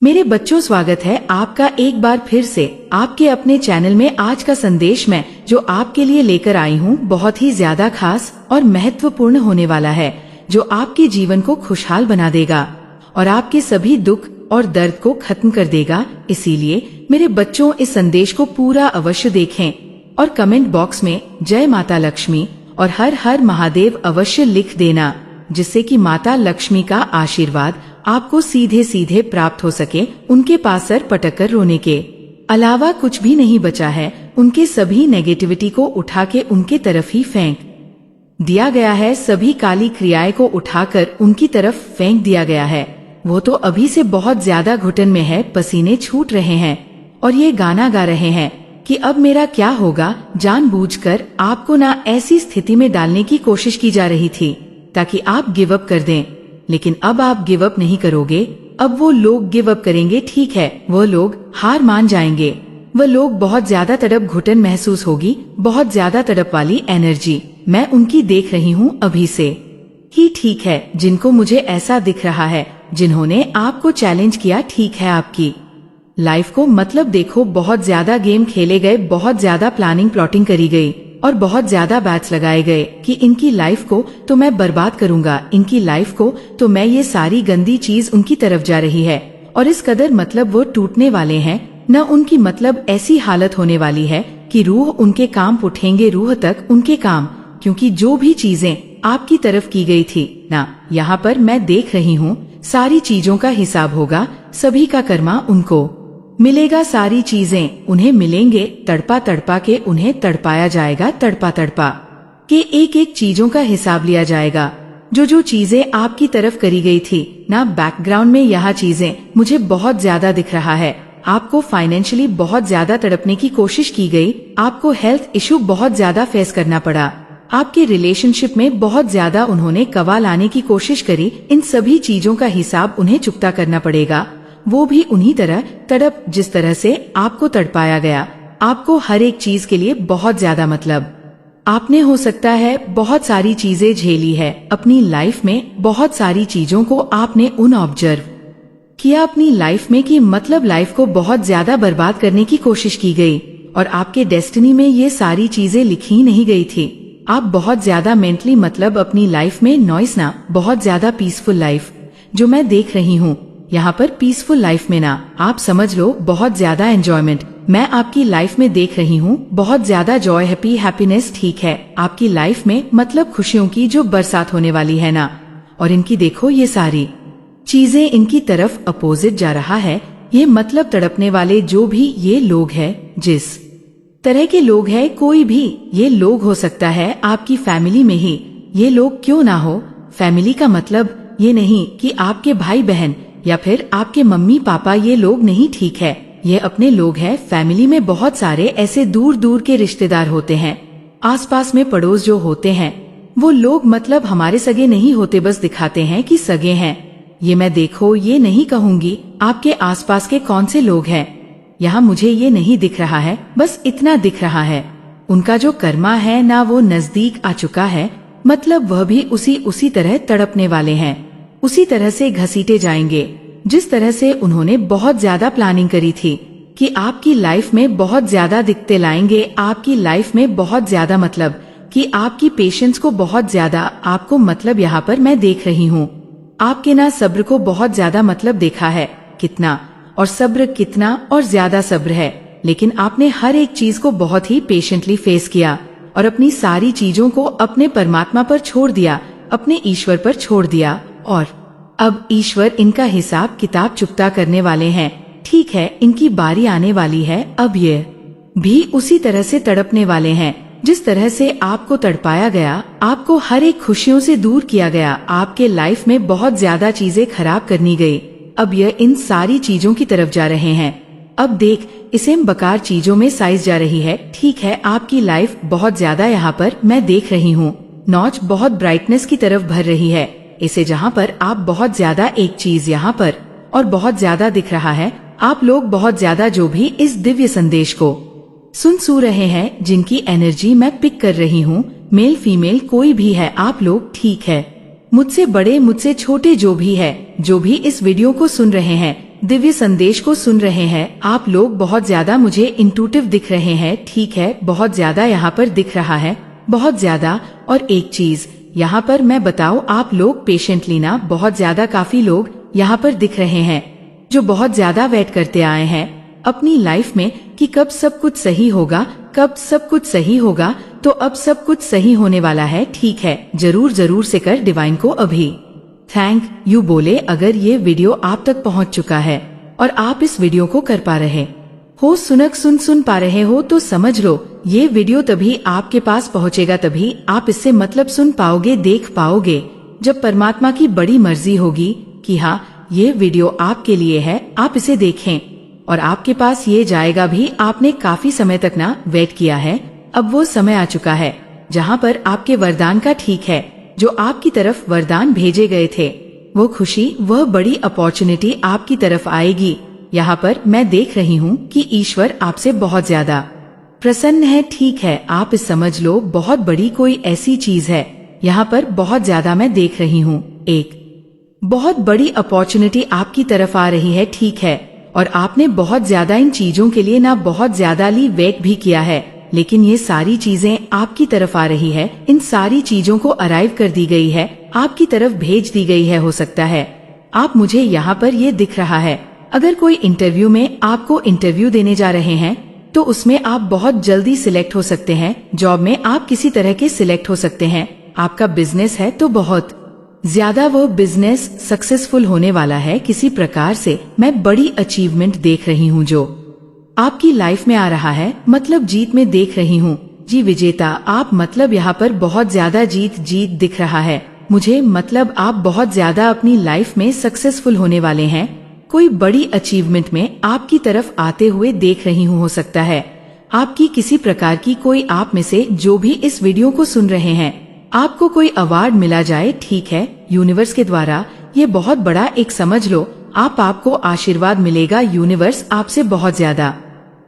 मेरे बच्चों, स्वागत है आपका एक बार फिर से आपके अपने चैनल में। आज का संदेश मैं जो आपके लिए लेकर आई हूँ बहुत ही ज्यादा खास और महत्वपूर्ण होने वाला है, जो आपके जीवन को खुशहाल बना देगा और आपके सभी दुख और दर्द को खत्म कर देगा। इसीलिए मेरे बच्चों, इस संदेश को पूरा अवश्य देखें और कमेंट बॉक्स में जय माता लक्ष्मी और हर हर महादेव अवश्य लिख देना, जिससे कि माता लक्ष्मी का आशीर्वाद आपको सीधे सीधे प्राप्त हो सके। उनके पास सर पटक कर रोने के अलावा कुछ भी नहीं बचा है। उनके सभी नेगेटिविटी को उठा के उनके तरफ ही फेंक दिया गया है। सभी काली क्रियाएं को उठाकर उनकी तरफ फेंक दिया गया है। वो तो अभी से बहुत ज्यादा घुटन में है, पसीने छूट रहे हैं और ये गाना गा रहे हैं कि अब मेरा क्या होगा। जानबूझकर आपको ना ऐसी स्थिति में डालने की कोशिश की जा रही थी ताकि आप गिव अप कर दें, लेकिन अब आप गिव अप नहीं करोगे। अब वो लोग गिव अप करेंगे, ठीक है, वो लोग हार मान जाएंगे। वो लोग बहुत ज्यादा तड़प, घुटन महसूस होगी, बहुत ज्यादा तड़प वाली एनर्जी मैं उनकी देख रही हूँ अभी से ही। ठीक है, जिनको मुझे ऐसा दिख रहा है, जिन्होंने आपको चैलेंज किया, ठीक है, आपकी लाइफ को मतलब देखो, बहुत ज्यादा गेम खेले गए, बहुत ज्यादा प्लानिंग प्लॉटिंग करी गई और बहुत ज्यादा बैट्स लगाए गए कि इनकी लाइफ को तो मैं बर्बाद करूंगा, इनकी लाइफ को तो मैं, ये सारी गंदी चीज उनकी तरफ जा रही है। और इस कदर मतलब वो टूटने वाले हैं न, उनकी मतलब ऐसी हालत होने वाली है कि रूह उनके काम उठेंगे, रूह तक उनके काम, क्योंकि जो भी चीजें आपकी तरफ की गई थी ना, यहाँ पर मैं देख रही हूँ, सारी चीजों का हिसाब होगा, सभी का कर्मा उनको मिलेगा। सारी चीजें उन्हें मिलेंगे, तड़पा तड़पा के उन्हें तड़पाया जाएगा, तड़पा तड़पा के एक एक चीजों का हिसाब लिया जाएगा। जो चीजें आपकी तरफ करी गई थी ना, बैकग्राउंड में यह चीजें मुझे बहुत ज्यादा दिख रहा है। आपको फाइनेंशियली बहुत ज्यादा तड़पने की कोशिश की गई, आपको हेल्थ इशू बहुत ज्यादा फेस करना पड़ा, आपके रिलेशनशिप में बहुत ज्यादा उन्होंने कवा लाने की कोशिश करी। इन सभी चीजों का हिसाब उन्हें चुकता करना पड़ेगा, वो भी उन्हीं तरह तड़प जिस तरह से आपको तड़पाया गया। आपको हर एक चीज के लिए बहुत ज्यादा मतलब आपने हो सकता है बहुत सारी चीजें झेली है अपनी लाइफ में, बहुत सारी चीजों को आपने उन ऑब्जर्व किया अपनी लाइफ में कि मतलब लाइफ को बहुत ज्यादा बर्बाद करने की कोशिश की गई और आपके डेस्टिनी में ये सारी चीजें लिखी नहीं गई थी। आप बहुत ज्यादा मेंटली मतलब अपनी लाइफ में नॉइस ना, बहुत ज्यादा पीसफुल लाइफ जो मैं देख रही हूँ यहाँ पर, पीसफुल लाइफ में ना आप समझ लो बहुत ज्यादा एंजॉयमेंट मैं आपकी लाइफ में देख रही हूँ, बहुत ज्यादा जॉय, हैप्पीनेस, ठीक है, आपकी लाइफ में मतलब खुशियों की जो बरसात होने वाली है ना। और इनकी देखो ये सारी चीजें इनकी तरफ अपोजिट जा रहा है। ये मतलब तड़पने वाले जो भी ये लोग हैं, जिस तरह के लोग हैं, कोई भी ये लोग हो सकता है आपकी फैमिली में ही ये लोग क्यों ना हो। फैमिली का मतलब ये नहीं कि आपके भाई बहन या फिर आपके मम्मी पापा, ये लोग नहीं, ठीक है, ये अपने लोग हैं। फैमिली में बहुत सारे ऐसे दूर दूर के रिश्तेदार होते हैं, आसपास में पड़ोस जो होते हैं, वो लोग मतलब हमारे सगे नहीं होते, बस दिखाते हैं कि सगे हैं। ये मैं देखो ये नहीं कहूंगी आपके आसपास के कौन से लोग हैं, यहाँ मुझे ये नहीं दिख रहा है, बस इतना दिख रहा है उनका जो कर्मा है ना, वो नजदीक आ चुका है, मतलब वह भी उसी तरह तड़पने वाले हैं, उसी तरह से घसीटे जाएंगे जिस तरह से उन्होंने बहुत ज्यादा प्लानिंग करी थी कि आपकी लाइफ में बहुत ज्यादा दिक्कतें लाएंगे, आपकी लाइफ में बहुत ज्यादा मतलब कि आपकी पेशेंस को बहुत ज्यादा आपको मतलब यहाँ पर मैं देख रही हूँ, आपके ना सब्र को बहुत ज्यादा मतलब देखा है कितना, और सब्र कितना और ज्यादा सब्र है, लेकिन आपने हर एक चीज को बहुत ही पेशेंटली फेस किया और अपनी सारी चीजों को अपने परमात्मा पर छोड़ दिया, अपने ईश्वर पर छोड़ दिया। और अब ईश्वर इनका हिसाब किताब चुकता करने वाले हैं, ठीक है, इनकी बारी आने वाली है। अब ये भी उसी तरह से तड़पने वाले हैं जिस तरह से आपको तड़पाया गया, आपको हर एक खुशियों से दूर किया गया, आपके लाइफ में बहुत ज्यादा चीजें खराब करनी गई। अब यह इन सारी चीजों की तरफ जा रहे हैं। अब देख, इसे बकार चीजों में साइज जा रही है, ठीक है, आपकी लाइफ बहुत ज्यादा यहाँ पर मैं देख रही हूँ, नॉच बहुत ब्राइटनेस की तरफ भर रही है, इसे जहाँ पर आप बहुत ज्यादा एक चीज यहाँ पर और बहुत ज्यादा दिख रहा है। आप लोग बहुत ज्यादा जो भी इस दिव्य संदेश को सुन रहे हैं, जिनकी एनर्जी मैं पिक कर रही हूँ, मेल फीमेल कोई भी है आप लोग, ठीक है, मुझसे बड़े मुझसे छोटे जो भी है, जो भी इस वीडियो को सुन रहे हैं, दिव्य संदेश को सुन रहे हैं। आप लोग बहुत ज्यादा मुझे इंट्यूटिव दिख रहे हैं। ठीक है, बहुत ज्यादा यहाँ पर दिख रहा है, बहुत ज्यादा। और एक चीज यहाँ पर मैं बताऊं, आप लोग पेशेंटली ना बहुत ज्यादा काफी लोग यहाँ पर दिख रहे हैं जो बहुत ज्यादा वेट करते आए हैं अपनी लाइफ में कि कब सब कुछ सही होगा, कब सब कुछ सही होगा। तो अब सब कुछ सही होने वाला है। ठीक है, जरूर जरूर से कर डिवाइन को अभी थैंक यू बोले अगर ये वीडियो आप तक पहुंच चुका है और आप इस वीडियो को कर पा रहे हो, सुन पा रहे हो, तो समझ लो ये वीडियो तभी आपके पास पहुंचेगा, तभी आप इससे मतलब सुन पाओगे, देख पाओगे, जब परमात्मा की बड़ी मर्जी होगी कि हाँ ये वीडियो आपके लिए है, आप इसे देखें और आपके पास ये जाएगा भी। आपने काफी समय तक ना वेट किया है, अब वो समय आ चुका है जहाँ पर आपके वरदान का ठीक है, जो आपकी तरफ वरदान भेजे गए थे, वो खुशी, वह बड़ी अपॉर्चुनिटी आपकी तरफ आएगी। यहाँ पर मैं देख रही हूँ कि ईश्वर आपसे बहुत ज्यादा प्रसन्न है। ठीक है, आप इस समझ लो बहुत बड़ी कोई ऐसी चीज है यहाँ पर बहुत ज्यादा मैं देख रही हूँ, एक बहुत बड़ी अपॉर्चुनिटी आपकी तरफ आ रही है। ठीक है, और आपने बहुत ज्यादा इन चीजों के लिए ना बहुत ज्यादा वेट भी किया है, लेकिन ये सारी चीजें आपकी तरफ आ रही है, इन सारी चीजों को अराइव कर दी गई है, आपकी तरफ भेज दी गई है। हो सकता है आप मुझे यहाँ पर ये दिख रहा है, अगर कोई इंटरव्यू में आपको इंटरव्यू देने जा रहे हैं तो उसमें आप बहुत जल्दी सिलेक्ट हो सकते हैं। जॉब में आप किसी तरह के सिलेक्ट हो सकते हैं। आपका बिजनेस है तो बहुत ज्यादा वो बिजनेस सक्सेसफुल होने वाला है। किसी प्रकार से मैं बड़ी अचीवमेंट देख रही हूँ जो आपकी लाइफ में आ रहा है, मतलब जीत में देख रही हूँ। जी विजेता, आप मतलब यहाँ पर बहुत ज्यादा जीत दिख रहा है मुझे, मतलब आप बहुत ज्यादा अपनी लाइफ में सक्सेसफुल होने वाले हैं। कोई बड़ी अचीवमेंट में आपकी तरफ आते हुए देख रही हूँ। हो सकता है आपकी किसी प्रकार की कोई आप में से जो भी इस वीडियो को सुन रहे हैं, आपको कोई अवार्ड मिला जाए। ठीक है, यूनिवर्स के द्वारा ये बहुत बड़ा एक समझ लो, आपको आशीर्वाद मिलेगा। यूनिवर्स आपसे बहुत ज्यादा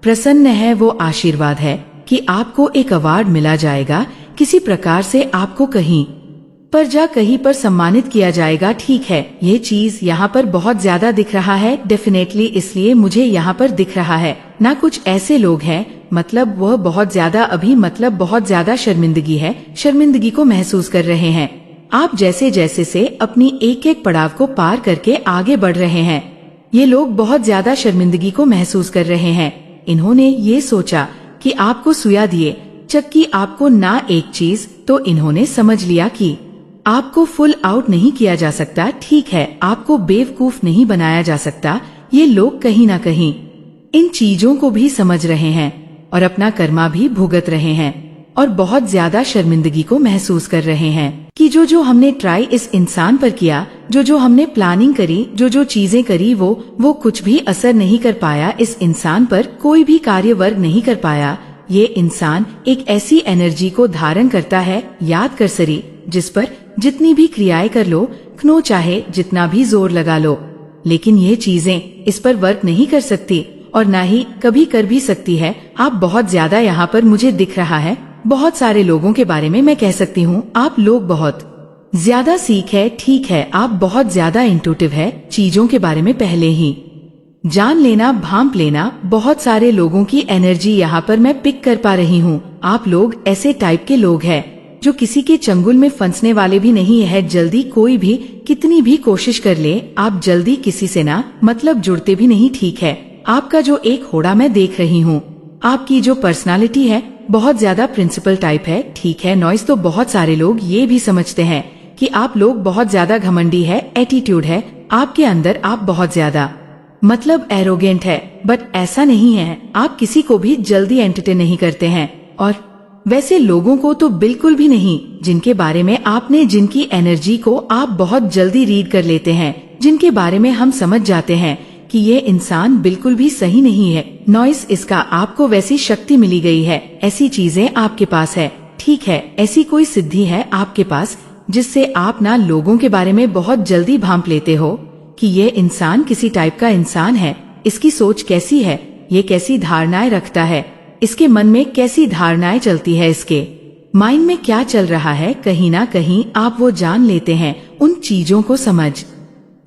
प्रसन्न है। वो आशीर्वाद है कि आपको एक अवार्ड मिला जाएगा, किसी प्रकार से आपको कहीं पर सम्मानित किया जाएगा। ठीक है, ये चीज यहाँ पर बहुत ज्यादा दिख रहा है डेफिनेटली, इसलिए मुझे यहाँ पर दिख रहा है ना कुछ ऐसे लोग हैं, मतलब वह बहुत ज्यादा अभी मतलब बहुत ज्यादा शर्मिंदगी को महसूस कर रहे हैं। आप जैसे जैसे से अपनी एक एक पड़ाव को पार करके आगे बढ़ रहे हैं, ये लोग बहुत ज्यादा शर्मिंदगी को महसूस कर रहे हैं। इन्होंने ये सोचा कि आपको सुया दिए चक्की आपको ना एक चीज, तो इन्होंने समझ लिया कि आपको फुल आउट नहीं किया जा सकता। ठीक है, आपको बेवकूफ नहीं बनाया जा सकता। ये लोग कहीं ना कहीं इन चीजों को भी समझ रहे हैं और अपना कर्मा भी भुगत रहे हैं और बहुत ज्यादा शर्मिंदगी को महसूस कर रहे हैं कि जो हमने ट्राई इस इंसान पर किया, जो हमने प्लानिंग करी, जो चीजें करी, वो कुछ भी असर नहीं कर पाया। इस इंसान पर कोई भी कार्य वर्ग नहीं कर पाया। ये इंसान एक ऐसी एनर्जी को धारण करता है, याद कर सरी, जिस पर जितनी भी क्रियाएं कर लो, खनो चाहे जितना भी जोर लगा लो, लेकिन ये चीजें इस पर वर्क नहीं कर सकती और ना ही कभी कर भी सकती है। आप बहुत ज्यादा यहाँ पर मुझे दिख रहा है, बहुत सारे लोगों के बारे में मैं कह सकती हूँ, आप लोग बहुत ज्यादा सीख है। ठीक है, आप बहुत ज्यादा इंट्यूटिव है, चीजों के बारे में पहले ही जान लेना, भांप लेना। बहुत सारे लोगों की एनर्जी यहाँ पर मैं पिक कर पा रही हूँ। आप लोग ऐसे टाइप के लोग हैं जो किसी के चंगुल में फंसने वाले भी नहीं है। जल्दी कोई भी कितनी भी कोशिश कर ले, आप जल्दी किसी से ना मतलब जुड़ते भी नहीं। ठीक है, आपका जो एक होड़ा मैं देख रही हूँ, आपकी जो पर्सनालिटी है बहुत ज्यादा प्रिंसिपल टाइप है। ठीक है, नॉइस, तो बहुत सारे लोग ये भी समझते हैं कि आप लोग बहुत ज्यादा घमंडी है, एटीट्यूड है आपके अंदर, आप बहुत ज्यादा मतलब एरोगेंट है, बट ऐसा नहीं है। आप किसी को भी जल्दी एंटरटेन नहीं करते हैं और वैसे लोगों को तो बिल्कुल भी नहीं जिनके बारे में आपने, जिनकी एनर्जी को आप बहुत जल्दी रीड कर लेते हैं, जिनके बारे में हम समझ जाते हैं कि ये इंसान बिल्कुल भी सही नहीं है। नॉइस, इसका आपको वैसी शक्ति मिली गई है, ऐसी चीजें आपके पास है। ठीक है, ऐसी कोई सिद्धि है आपके पास जिससे आप ना लोगों के बारे में बहुत जल्दी भांप लेते हो कि ये इंसान किसी टाइप का इंसान है, इसकी सोच कैसी है, ये कैसी धारणाएं रखता है, इसके मन में कैसी धारणाएं चलती है, इसके माइंड में क्या चल रहा है। कहीं ना कहीं आप वो जान लेते हैं, उन चीजों को समझ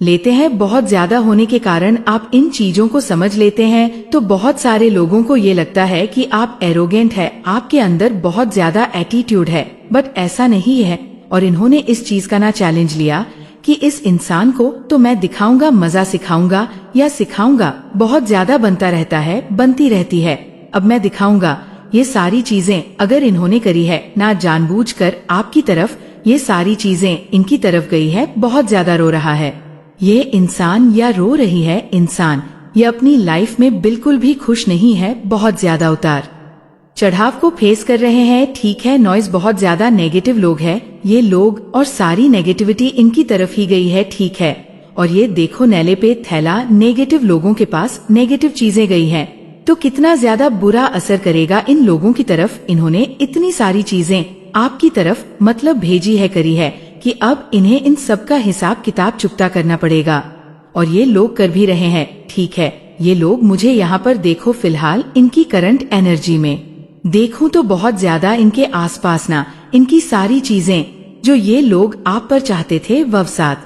लेते हैं। बहुत ज्यादा होने के कारण आप इन चीजों को समझ लेते हैं तो बहुत सारे लोगों को ये लगता है कि आप एरोगेंट है, आपके अंदर बहुत ज्यादा एटीट्यूड है, बट ऐसा नहीं है। और इन्होंने इस चीज का ना चैलेंज लिया कि इस इंसान को तो मैं दिखाऊंगा, मजा सिखाऊंगा या सिखाऊंगा, बहुत ज्यादा बनता रहता है, बनती रहती है, अब मैं दिखाऊंगा। ये सारी चीजें अगर इन्होंने करी है ना जानबूझकर आपकी तरफ, ये सारी चीजें इनकी तरफ गई है, बहुत ज्यादा रो रहा है ये इंसान या रो रही है इंसान, ये अपनी लाइफ में बिल्कुल भी खुश नहीं है, बहुत ज्यादा उतार चढ़ाव को फेस कर रहे हैं। ठीक है, नॉइज बहुत ज्यादा नेगेटिव लोग हैं ये लोग, और सारी नेगेटिविटी इनकी तरफ ही गई है। ठीक है, और ये देखो नेले पे थैला, नेगेटिव लोगों के पास नेगेटिव चीजें गई हैं, तो कितना ज्यादा बुरा असर करेगा इन लोगों की तरफ। इन्होंने इतनी सारी चीजें आपकी तरफ मतलब भेजी है, करी है कि अब इन्हें इन सब का हिसाब किताब चुकता करना पड़ेगा, और ये लोग कर भी रहे हैं। ठीक है, ये लोग मुझे यहाँ पर देखो, फिलहाल इनकी करंट एनर्जी में देखूं तो बहुत ज्यादा इनके आसपास ना इनकी सारी चीजें जो ये लोग आप पर चाहते थे ववसात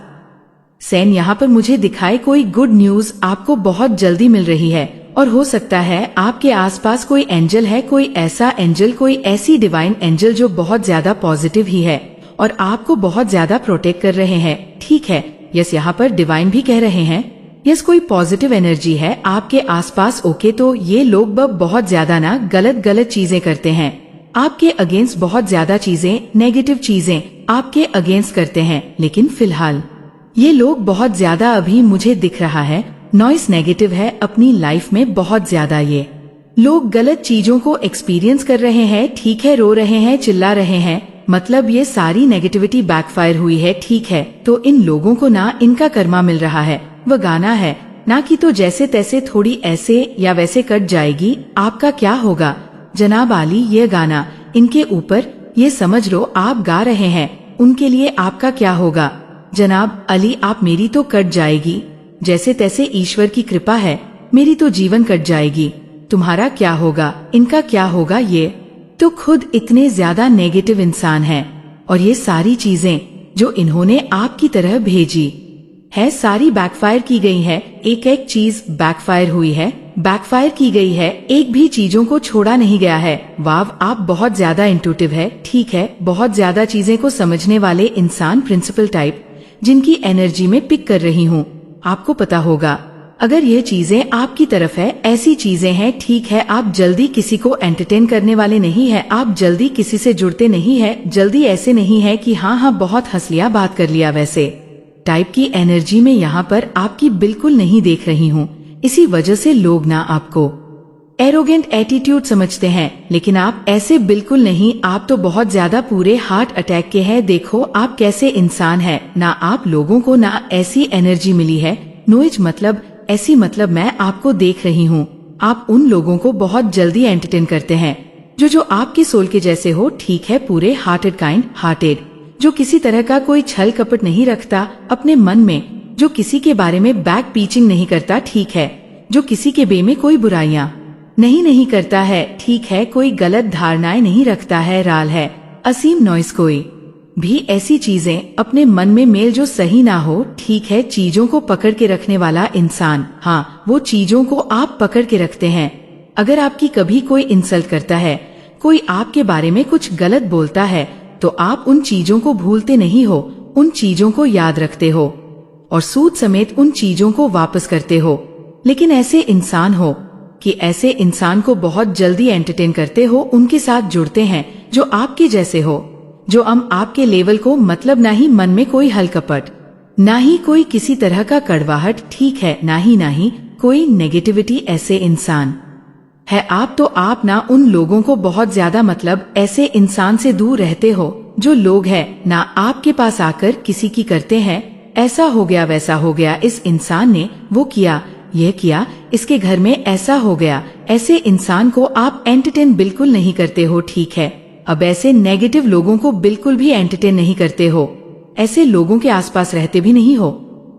सेन यहाँ पर मुझे दिखाए कोई गुड न्यूज आपको बहुत जल्दी मिल रही है, और हो सकता है आपके आसपास कोई एंजल है, कोई ऐसा एंजल, कोई ऐसी डिवाइन एंजल जो बहुत ज्यादा पॉजिटिव ही है और आपको बहुत ज्यादा प्रोटेक्ट कर रहे हैं। ठीक है, यस यहाँ पर डिवाइन भी कह रहे हैं, यस कोई पॉजिटिव एनर्जी है आपके आसपास। ओके, तो ये लोग बहुत ज्यादा ना गलत चीजें करते हैं, आपके अगेंस्ट बहुत ज्यादा चीजें, नेगेटिव चीजें आपके अगेंस्ट करते हैं, लेकिन फिलहाल ये लोग बहुत ज्यादा अभी मुझे दिख रहा है नॉइस नेगेटिव है अपनी लाइफ में, बहुत ज्यादा ये लोग गलत चीजों को एक्सपीरियंस कर रहे हैं। ठीक है, रो रहे हैं, चिल्ला रहे हैं, मतलब ये सारी नेगेटिविटी बैकफायर हुई है। ठीक है, तो इन लोगों को ना इनका कर्मा मिल रहा है, वह गाना है ना कि तो जैसे तैसे थोड़ी ऐसे या वैसे कट जाएगी। आपका क्या होगा जनाब आली, ये गाना इनके ऊपर, ये समझ लो आप गा रहे हैं, उनके लिए आपका क्या होगा जनाब अली, आप मेरी तो कट जाएगी, जैसे तैसे ईश्वर की कृपा है, मेरी तो जीवन कट जाएगी, तुम्हारा क्या होगा, इनका क्या होगा। ये तो खुद इतने ज्यादा नेगेटिव इंसान हैं, और ये सारी चीजें जो इन्होंने आपकी तरह भेजी है सारी बैकफायर की गई है, एक एक चीज बैकफायर हुई है, बैकफायर की गई है, एक भी चीजों को छोड़ा नहीं गया है। वाव, आप बहुत ज्यादा इंट्यूटिव है। ठीक है, बहुत ज्यादा चीजें को समझने वाले इंसान, प्रिंसिपल टाइप, जिनकी एनर्जी में पिक कर रही हूँ। आपको पता होगा अगर ये चीजें आपकी तरफ है, ऐसी चीजें हैं। ठीक है, आप जल्दी किसी को एंटरटेन करने वाले नहीं है, आप जल्दी किसी से जुड़ते नहीं है, जल्दी ऐसे नहीं है कि हाँ बहुत हंस लिया, बात कर लिया, वैसे टाइप की एनर्जी में यहाँ पर आपकी बिल्कुल नहीं देख रही हूँ। इसी वजह से लोग ना आपको एरोगेंट एटीट्यूड समझते हैं, लेकिन आप ऐसे बिल्कुल नहीं, आप तो बहुत ज्यादा पूरे हार्ट अटैक के हैं। देखो आप कैसे इंसान है ना, आप लोगों को ना ऐसी एनर्जी मिली है, नोइज मतलब ऐसी, मतलब मैं आपको देख रही हूँ, आप उन लोगों को बहुत जल्दी एंटरटेन करते हैं जो आपके सोल के जैसे हो। ठीक है, पूरे हार्टेड, काइंड हार्टेड, जो किसी तरह का कोई छल कपट नहीं रखता अपने मन में, जो किसी के बारे में बैक पीचिंग नहीं करता। ठीक है, जो किसी के बे में कोई बुराइयां नहीं करता है। ठीक है, कोई गलत धारणाएं नहीं रखता है, राल है असीम नॉइस, कोई भी ऐसी चीजें अपने मन में मेल जो सही ना हो। ठीक है, चीजों को पकड़ के रखने वाला इंसान, हाँ वो चीजों को आप पकड़ के रखते हैं। अगर आपकी कभी कोई इंसल्ट करता है, कोई आपके बारे में कुछ गलत बोलता है, तो आप उन चीजों को भूलते नहीं हो, उन चीजों को याद रखते हो और सूद समेत उन चीजों को वापस करते हो। लेकिन ऐसे इंसान हो कि ऐसे इंसान को बहुत जल्दी एंटरटेन करते हो, उनके साथ जुड़ते हैं जो आपके जैसे हो, जो आपके लेवल को, मतलब ना ही मन में कोई हलकपट, ना ही कोई किसी तरह का कड़वाहट। ठीक है, ना ही कोई नेगेटिविटी। ऐसे इंसान है आप, तो आप ना उन लोगों को बहुत ज्यादा, मतलब ऐसे इंसान से दूर रहते हो जो लोग हैं ना आपके पास आकर किसी की करते हैं, ऐसा हो गया, वैसा हो गया, इस इंसान ने वो किया, यह किया, इसके घर में ऐसा हो गया। ऐसे इंसान को आप एंटरटेन बिल्कुल नहीं करते हो। ठीक है, अब ऐसे नेगेटिव लोगों को बिल्कुल भी एंटरटेन नहीं करते हो, ऐसे लोगों के आसपास रहते भी नहीं हो,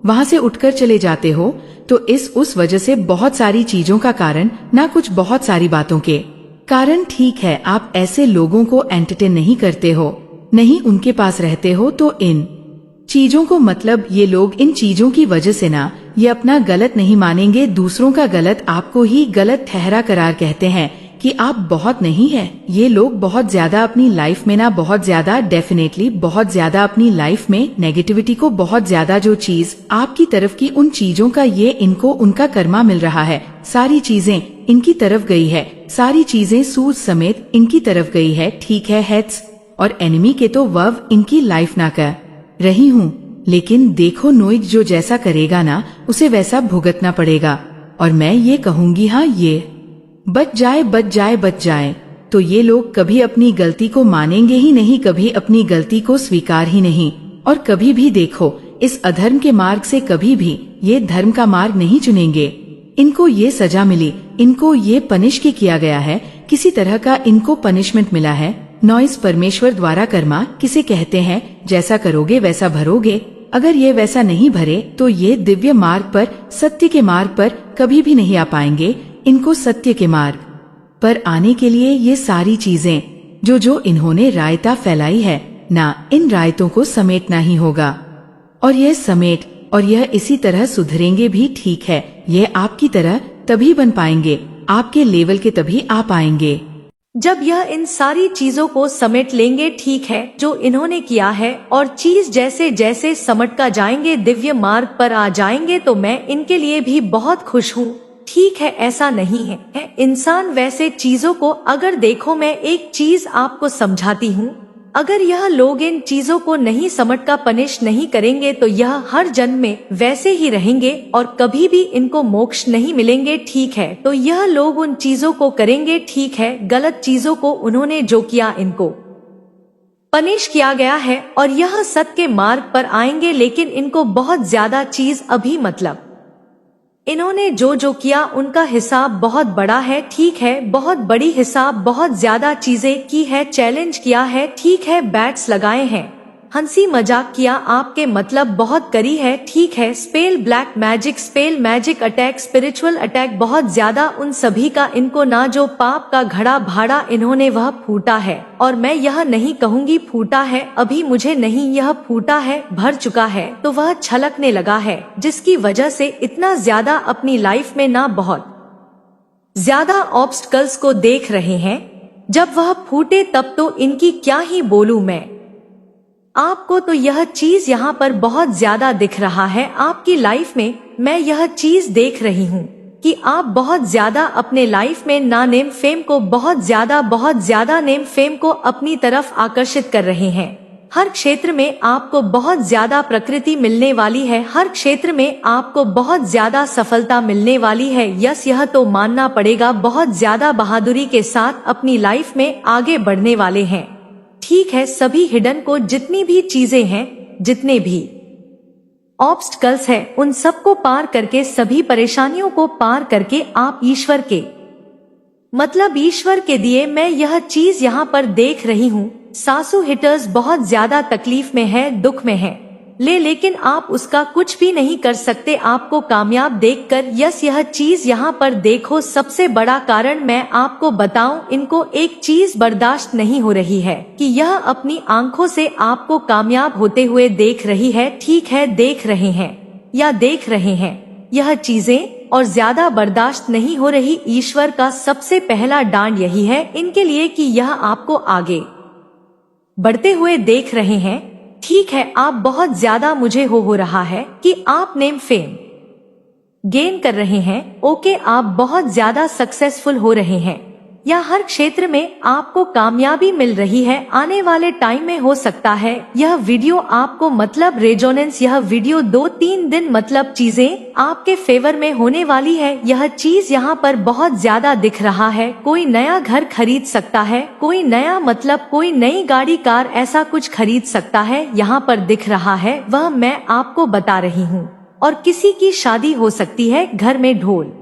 वहाँ से उठकर चले जाते हो। तो उस वजह से बहुत सारी चीजों का कारण, ना कुछ बहुत सारी बातों के कारण। ठीक है, आप ऐसे लोगों को एंटरटेन नहीं करते हो, नहीं उनके पास रहते हो, तो इन चीजों को मतलब ये लोग इन चीजों की वजह से ना ये अपना गलत नहीं मानेंगे, दूसरों का गलत आपको ही गलत ठहरा करार कहते हैं कि आप बहुत नहीं है। ये लोग बहुत ज्यादा अपनी लाइफ में ना बहुत ज्यादा डेफिनेटली बहुत ज्यादा अपनी लाइफ में नेगेटिविटी को बहुत ज्यादा जो चीज आपकी तरफ की उन चीजों का ये इनको उनका कर्मा मिल रहा है। सारी चीजें इनकी तरफ गई है, सारी चीजें सूझ समेत इनकी तरफ गई है। ठीक है हेड्स और एनिमी के तो वव इनकी लाइफ ना कर रही हूँ, लेकिन देखो नोइज जो जैसा करेगा ना उसे वैसा भुगतना पड़ेगा। और मैं ये कहूंगी हाँ ये बच जाए बच जाए बच जाए। तो ये लोग कभी अपनी गलती को मानेंगे ही नहीं, कभी अपनी गलती को स्वीकार ही नहीं, और कभी भी देखो इस अधर्म के मार्ग से कभी भी ये धर्म का मार्ग नहीं चुनेंगे। इनको ये सजा मिली, इनको ये पनिश किया गया है, किसी तरह का इनको पनिशमेंट मिला है। नॉइस परमेश्वर द्वारा कर्मा किसे कहते हैं, जैसा करोगे वैसा भरोगे। अगर ये वैसा नहीं भरे तो ये दिव्य मार्ग पर सत्य के मार्ग पर कभी भी नहीं आ पाएंगे। इनको सत्य के मार्ग पर आने के लिए ये सारी चीजें जो इन्होंने रायता फैलाई है ना, इन रायतों को समेटना ही होगा। और यह समेट और यह इसी तरह सुधरेंगे भी। ठीक है, ये आपकी तरह तभी बन पाएंगे, आपके लेवल के तभी आ पाएंगे जब यह इन सारी चीजों को समेट लेंगे। ठीक है, जो इन्होंने किया है और चीज जैसे जैसे समट का जाएंगे, दिव्य मार्ग पर आ जाएंगे, तो मैं इनके लिए भी बहुत खुश हूँ। ठीक है, ऐसा नहीं है इंसान वैसे चीजों को अगर देखो, मैं एक चीज आपको समझाती हूँ। अगर यह लोग इन चीजों को नहीं समझ का पनिश नहीं करेंगे तो यह हर जन्म में वैसे ही रहेंगे और कभी भी इनको मोक्ष नहीं मिलेंगे। ठीक है, तो यह लोग उन चीजों को करेंगे। ठीक है, गलत चीजों को उन्होंने जो किया इनको पनिश किया गया है और यह सत्य के मार्ग पर आएंगे, लेकिन इनको बहुत ज्यादा चीज अभी मतलब इन्होंने जो किया उनका हिसाब बहुत बड़ा है। ठीक है, बहुत बड़ी हिसाब, बहुत ज्यादा चीजें की है, चैलेंज किया है। ठीक है, बैट्स लगाए हैं, हंसी मजाक किया, आपके मतलब बहुत करी है। ठीक है, spell magic attack, spiritual attack बहुत ज्यादा, उन सभी का इनको ना जो पाप का घड़ा भाड़ा इन्होंने वह फूटा है। और मैं यह नहीं कहूंगी फूटा है, अभी मुझे नहीं, यह फूटा है, भर चुका है, तो वह छलकने लगा है, जिसकी वजह से इतना ज्यादा अपनी लाइफ में ना बहुत ज्यादा ऑब्स्टकल्स को देख रहे हैं। जब वह फूटे तब तो इनकी क्या ही बोलूं मैं आपको। तो यह चीज यहाँ पर बहुत ज्यादा दिख रहा है आपकी लाइफ में। मैं यह चीज देख रही हूँ कि आप बहुत ज्यादा अपने लाइफ में ना नेम फेम को बहुत ज्यादा नेम फेम को अपनी तरफ आकर्षित कर रहे हैं। हर क्षेत्र में आपको बहुत ज्यादा प्रकृति मिलने वाली है, हर क्षेत्र में आपको बहुत ज्यादा सफलता मिलने वाली है। यस, यह तो मानना पड़ेगा, बहुत ज्यादा बहादुरी के साथ अपनी लाइफ में आगे बढ़ने वाले हैं। ठीक है, सभी हिडन को जितनी भी चीजें हैं, जितने भी ऑब्स्टकल्स हैं, उन सबको पार करके, सभी परेशानियों को पार करके आप ईश्वर के मतलब ईश्वर के दिए मैं यह चीज यहाँ पर देख रही हूँ। सासू हिटर्स बहुत ज्यादा तकलीफ में है, दुख में है, लेकिन आप उसका कुछ भी नहीं कर सकते आपको कामयाब देखकर। यस, यह चीज यहाँ पर देखो, सबसे बड़ा कारण मैं आपको बताऊं, इनको एक चीज बर्दाश्त नहीं हो रही है कि यह अपनी आंखों से आपको कामयाब होते हुए देख रही है। ठीक है, देख रहे हैं या देख रहे हैं यह चीजें और ज्यादा बर्दाश्त नहीं हो रही। ईश्वर का सबसे पहला डांड यही है इनके लिए कि यह आपको आगे बढ़ते हुए देख रहे हैं। ठीक है, आप बहुत ज्यादा मुझे हो रहा है कि आप नेम फेम गेन कर रहे हैं। ओके, आप बहुत ज्यादा सक्सेसफुल हो रहे हैं या हर क्षेत्र में आपको कामयाबी मिल रही है। आने वाले टाइम में हो सकता है यह वीडियो आपको मतलब रेजोनेंस, यह वीडियो 2-3 दिन मतलब चीजें आपके फेवर में होने वाली है। यह चीज यहाँ पर बहुत ज्यादा दिख रहा है। कोई नया घर खरीद सकता है, कोई नया मतलब कोई नई गाड़ी कार ऐसा कुछ खरीद सकता है, यहाँ पर दिख रहा है, वह मैं आपको बता रही हूँ। और किसी की शादी हो सकती है, घर में ढोल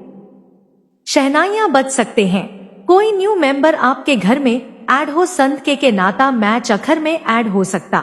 शहनाइयां बज सकते हैं, कोई न्यू मेंबर आपके घर में ऐड हो, संत के नाता मैच अखर में ऐड हो सकता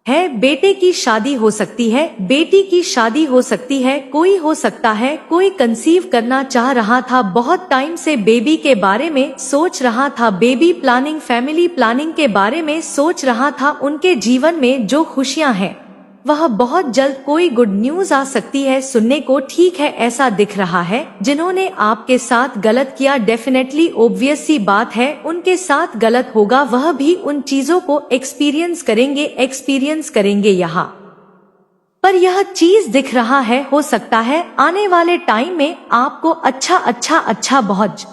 है, बेटे की शादी हो सकती है, बेटी की शादी हो सकती है, कोई हो सकता है कोई कंसीव करना चाह रहा था, बहुत टाइम से बेबी के बारे में सोच रहा था, बेबी प्लानिंग फैमिली प्लानिंग के बारे में सोच रहा था। उनके जीवन में जो खुशियां हैं वह बहुत जल्द कोई गुड न्यूज आ सकती है सुनने को, ठीक है ऐसा दिख रहा है। जिन्होंने आपके साथ गलत किया डेफिनेटली ऑब्वियस सी बात है उनके साथ गलत होगा, वह भी उन चीजों को एक्सपीरियंस करेंगे यहाँ पर यह चीज दिख रहा है। हो सकता है आने वाले टाइम में आपको अच्छा बहुत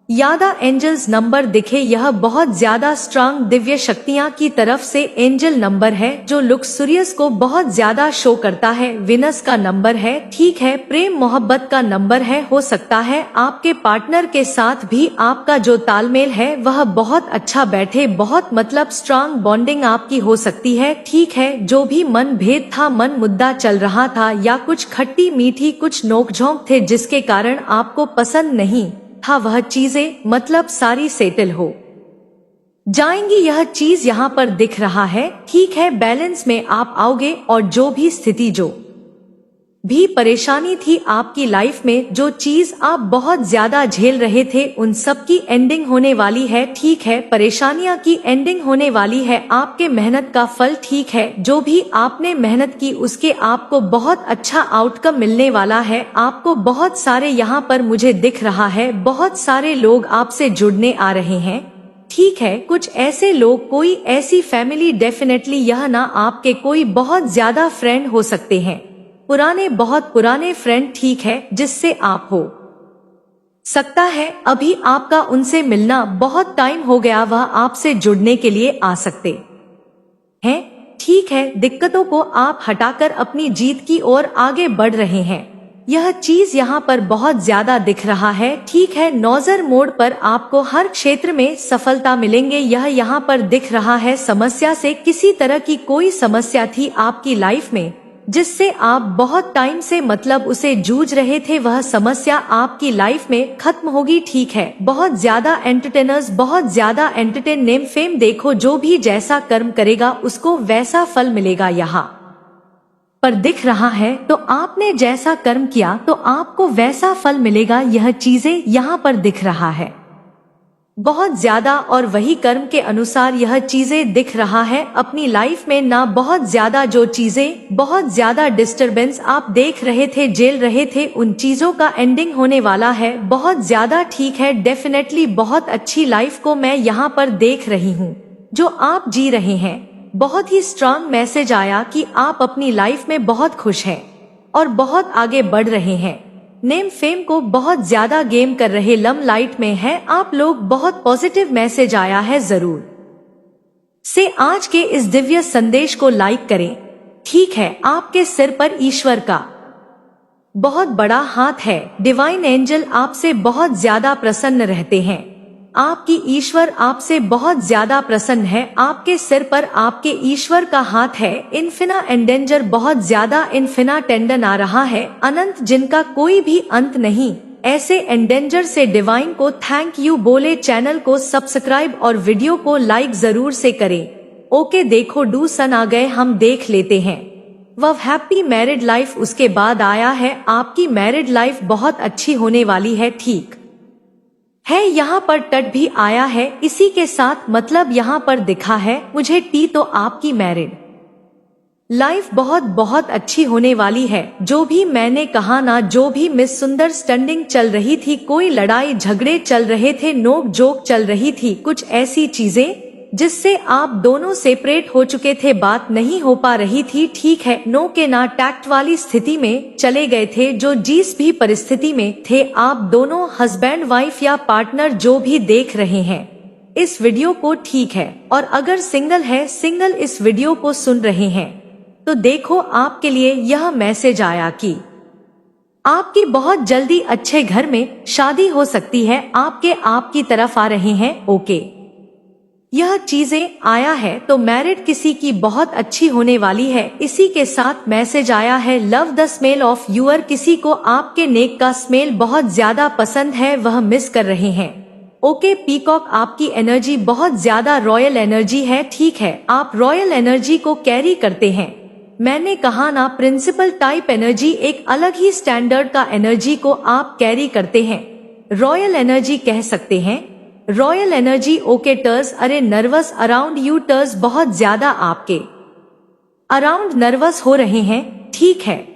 ज्यादा एंजल्स नंबर दिखे। यह बहुत ज्यादा स्ट्रांग दिव्य शक्तियां की तरफ से एंजल नंबर है जो लुक्सुरियस को बहुत ज्यादा शो करता है। विनस का नंबर है, ठीक है, प्रेम मोहब्बत का नंबर है। हो सकता है आपके पार्टनर के साथ भी आपका जो तालमेल है वह बहुत अच्छा बैठे, बहुत मतलब स्ट्रांग बॉन्डिंग आपकी हो सकती है, ठीक है। जो भी मन भेद था, मन मुद्दा चल रहा था या कुछ खट्टी मीठी कुछ नोकझोंक थे जिसके कारण आपको पसंद नहीं था, वह चीजें मतलब सारी सेटल हो जाएंगी। यह चीज यहाँ पर दिख रहा है, ठीक है। बैलेंस में आप आओगे और जो भी स्थिति, जो भी परेशानी थी आपकी लाइफ में, जो चीज आप बहुत ज्यादा झेल रहे थे, उन सब की एंडिंग होने वाली है, ठीक है। परेशानियां की एंडिंग होने वाली है, आपके मेहनत का फल, ठीक है। जो भी आपने मेहनत की उसके आपको बहुत अच्छा आउटकम मिलने वाला है। आपको बहुत सारे यहाँ पर मुझे दिख रहा है, बहुत सारे लोग आपसे जुड़ने आ रहे हैं, ठीक है। कुछ ऐसे लोग, कोई ऐसी फैमिली, डेफिनेटली यह ना आपके कोई बहुत ज्यादा फ्रेंड हो सकते हैं, पुराने बहुत पुराने फ्रेंड, ठीक है, जिससे आप हो सकता है अभी आपका उनसे मिलना बहुत टाइम हो गया, वह आपसे जुड़ने के लिए आ सकते हैं, ठीक है। दिक्कतों को आप हटाकर अपनी जीत की ओर आगे बढ़ रहे हैं। यह चीज यहाँ पर बहुत ज्यादा दिख रहा है, ठीक है। नौजर मोड पर आपको हर क्षेत्र में सफलता मिलेंगे, यह यहाँ पर दिख रहा है। समस्या से, किसी तरह की कोई समस्या थी आपकी लाइफ में जिससे आप बहुत टाइम से मतलब उसे जूझ रहे थे, वह समस्या आपकी लाइफ में खत्म होगी, ठीक है। बहुत ज्यादा एंटरटेनर्स, बहुत ज्यादा एंटरटेन, नेम फेम, देखो जो भी जैसा कर्म करेगा उसको वैसा फल मिलेगा यहाँ पर दिख रहा है। तो आपने जैसा कर्म किया तो आपको वैसा फल मिलेगा, यह चीजें यहाँ पर दिख रहा है बहुत ज्यादा, और वही कर्म के अनुसार यह चीजें दिख रहा है अपनी लाइफ में ना। बहुत ज्यादा जो चीजें, बहुत ज्यादा डिस्टरबेंस आप देख रहे थे, झेल रहे थे, उन चीजों का एंडिंग होने वाला है बहुत ज्यादा, ठीक है। डेफिनेटली बहुत अच्छी लाइफ को मैं यहाँ पर देख रही हूँ जो आप जी रहे हैं। बहुत ही स्ट्रांग मैसेज आया कि आप अपनी लाइफ में बहुत खुश हैं और बहुत आगे बढ़ रहे हैं। नेम फेम को बहुत ज्यादा गेम कर रहे, लम लाइट में है आप लोग, बहुत पॉजिटिव मैसेज आया है। जरूर से आज के इस दिव्य संदेश को लाइक करें, ठीक है। आपके सिर पर ईश्वर का बहुत बड़ा हाथ है, डिवाइन एंजल आपसे बहुत ज्यादा प्रसन्न रहते हैं, आपकी ईश्वर आपसे बहुत ज्यादा प्रसन्न है। आपके सिर पर आपके ईश्वर का हाथ है। इन्फिना एंडेंजर, बहुत ज्यादा इन्फिना टेंडन आ रहा है, अनंत जिनका कोई भी अंत नहीं, ऐसे एंडेंजर से डिवाइन को थैंक यू बोले। चैनल को सब्सक्राइब और वीडियो को लाइक जरूर से करें। ओके, देखो डू सन आ गए, हम देख लेते हैं। वह हैप्पी मैरिड लाइफ उसके बाद आया है, आपकी मैरिड लाइफ बहुत अच्छी होने वाली है, ठीक है। यहाँ पर टट भी आया है इसी के साथ, मतलब यहाँ पर दिखा है मुझे टी, तो आपकी मैरिड लाइफ बहुत बहुत अच्छी होने वाली है। जो भी मैंने कहा ना, जो भी मिस सुंदर स्टंडिंग चल रही थी, कोई लड़ाई झगड़े चल रहे थे, नोक जोक चल रही थी, कुछ ऐसी चीजें जिससे आप दोनों सेपरेट हो चुके थे, बात नहीं हो पा रही थी, ठीक है। नो के ना टैक्ट वाली स्थिति में चले गए थे, जो जिस भी परिस्थिति में थे आप दोनों, हस्बैंड वाइफ या पार्टनर जो भी देख रहे हैं इस वीडियो को, ठीक है। और अगर सिंगल है, सिंगल इस वीडियो को सुन रहे हैं, तो देखो आपके लिए यह मैसेज आया कि आपकी बहुत जल्दी अच्छे घर में शादी हो सकती है, आपकी तरफ आ रहे हैं, ओके। यह चीजें आया है तो मैरिड किसी की बहुत अच्छी होने वाली है। इसी के साथ मैसेज आया है love the smell of your, किसी को आपके नेक का स्मेल बहुत ज्यादा पसंद है, वह मिस कर रहे हैं, ओके। पीकॉक, आपकी एनर्जी बहुत ज्यादा रॉयल एनर्जी है, ठीक है। आप रॉयल एनर्जी को कैरी करते हैं, मैंने कहा ना, प्रिंसिपल टाइप एनर्जी, एक अलग ही स्टैंडर्ड का एनर्जी को आप कैरी करते हैं, रॉयल एनर्जी कह सकते हैं, रॉयल एनर्जी, ओके। टर्स, अरे नर्वस अराउंड यू, टर्स बहुत ज्यादा आपके अराउंड नर्वस हो रहे हैं, ठीक है।